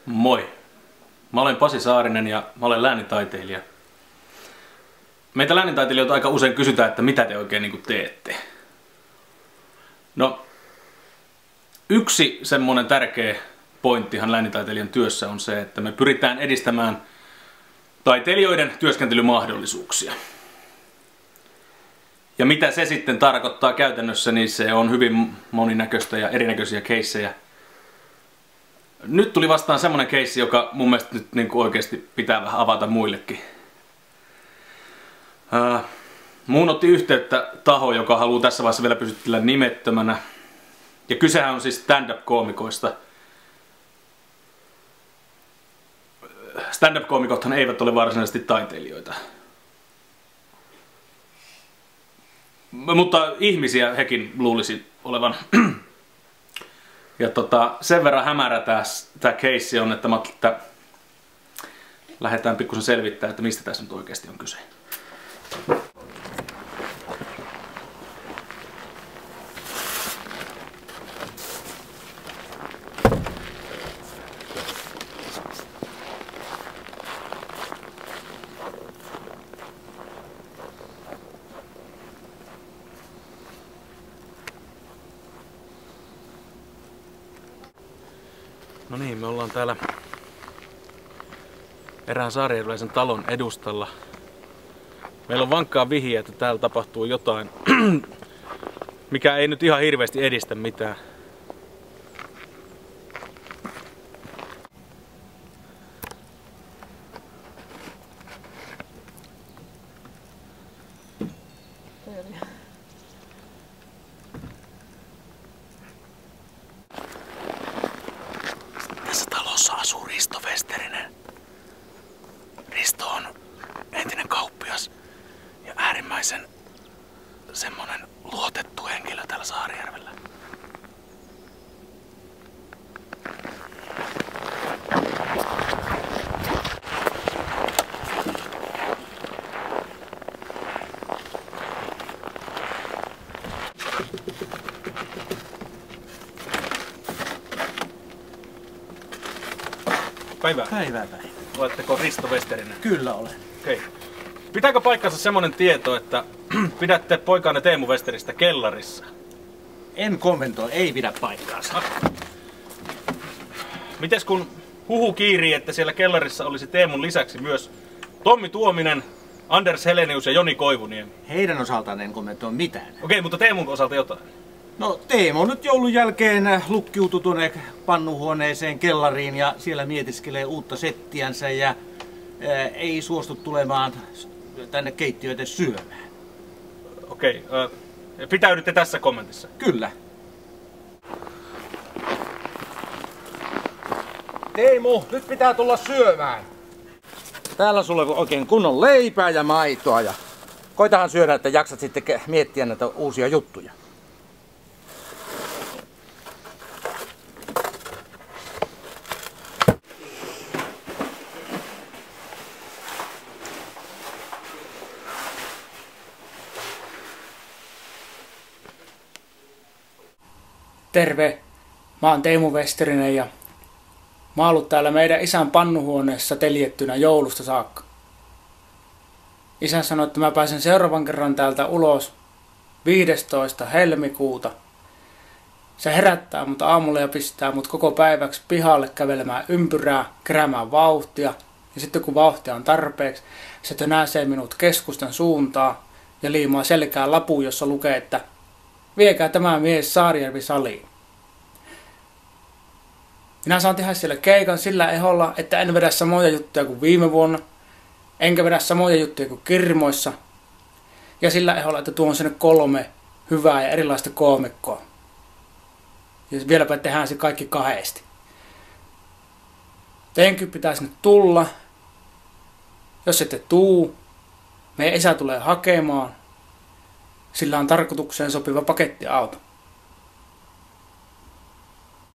Moi! Mä olen Pasi Saarinen ja mä olen läänintaiteilija. Meitä läänintaiteilijoita aika usein kysytään, että mitä te oikein niin teette. No, yksi semmonen tärkeä pointtihan läänintaiteilijan työssä on se, että me pyritään edistämään taiteilijoiden työskentelymahdollisuuksia. Ja mitä se sitten tarkoittaa käytännössä, niin se on hyvin moninäköistä ja erinäköisiä keissejä. Nyt tuli vastaan semmonen keissi, joka mun mielestä nyt niin oikeasti pitää vähän avata muillekin. Muun otti yhteyttä taho, joka haluaa tässä vaiheessa vielä pysytellä nimettömänä. Ja kysehän on siis stand-up-koomikoista. Stand-up-koomikothan eivät ole varsinaisesti taiteilijoita. Mutta ihmisiä hekin luulisi olevan. Ja sen verran hämärä tää keissi on, että mä ajattelin, että lähdetään pikkusen selvittämään, että mistä tässä nyt oikeasti on kyse. No niin, me ollaan täällä erään saarijärveläisen talon edustalla. Meillä on vankkaa vihiä, että täällä tapahtuu jotain, mikä ei nyt ihan hirveästi edistä mitään. Tässä talossa asuu Risto Westerinen. Risto on entinen kauppias ja äärimmäisen semmonen luotettu henkilö täällä Saarijärvellä. Päivää. Päivää. Oletteko Risto Westerinen? Kyllä olen. Okei. Pitääkö paikkansa semmonen tieto, että pidätte poikaanne Teemu Westeristä kellarissa? En kommentoi, ei pidä paikkaansa. Mites kun huhu kiirii, että siellä kellarissa olisi Teemun lisäksi myös Tommi Tuominen, Anders Helenius ja Joni Koivuniemi? Heidän osaltaan en kommentoi mitään. Okei, mutta Teemun osalta jotain. No Teemu nyt joulun jälkeen lukkiutui tuonne pannuhuoneeseen kellariin ja siellä mietiskelee uutta settiänsä ja ei suostu tulemaan tänne keittiöitä syömään. Okei, pitäydytte tässä kommentissa. Kyllä. Teemu, nyt pitää tulla syömään. Täällä sulle on oikein kunnon leipää ja maitoa ja koitahan syödä, että jaksat sitten miettiä näitä uusia juttuja. Terve, mä oon Teemu Westerinen ja mä oon ollut täällä meidän isän pannuhuoneessa teljettynä joulusta saakka. Isä sanoi, että mä pääsen seuraavan kerran täältä ulos 15. helmikuuta. Se herättää mut aamulla ja pistää mut koko päiväksi pihalle kävelemään ympyrää, keräämään vauhtia. Ja sitten kun vauhtia on tarpeeksi, se tönäsee minut keskustan suuntaan ja liimaa selkään lapun, jossa lukee, että viekää tämä mies Saarijärvi-saliin. Minä saan tehdä siellä keikan sillä eholla, että en vedä samoja juttuja kuin viime vuonna, enkä vedä samoja juttuja kuin Kirmoissa, ja sillä eholla, että tuon sinne 3 hyvää ja erilaista koomikkoa. Ja vieläpä tehdään se kaikki kahdesti. Teidänkin pitää sinne tulla. Jos ette tuu, meidän isä tulee hakemaan. Sillä on tarkoitukseen sopiva pakettiauto.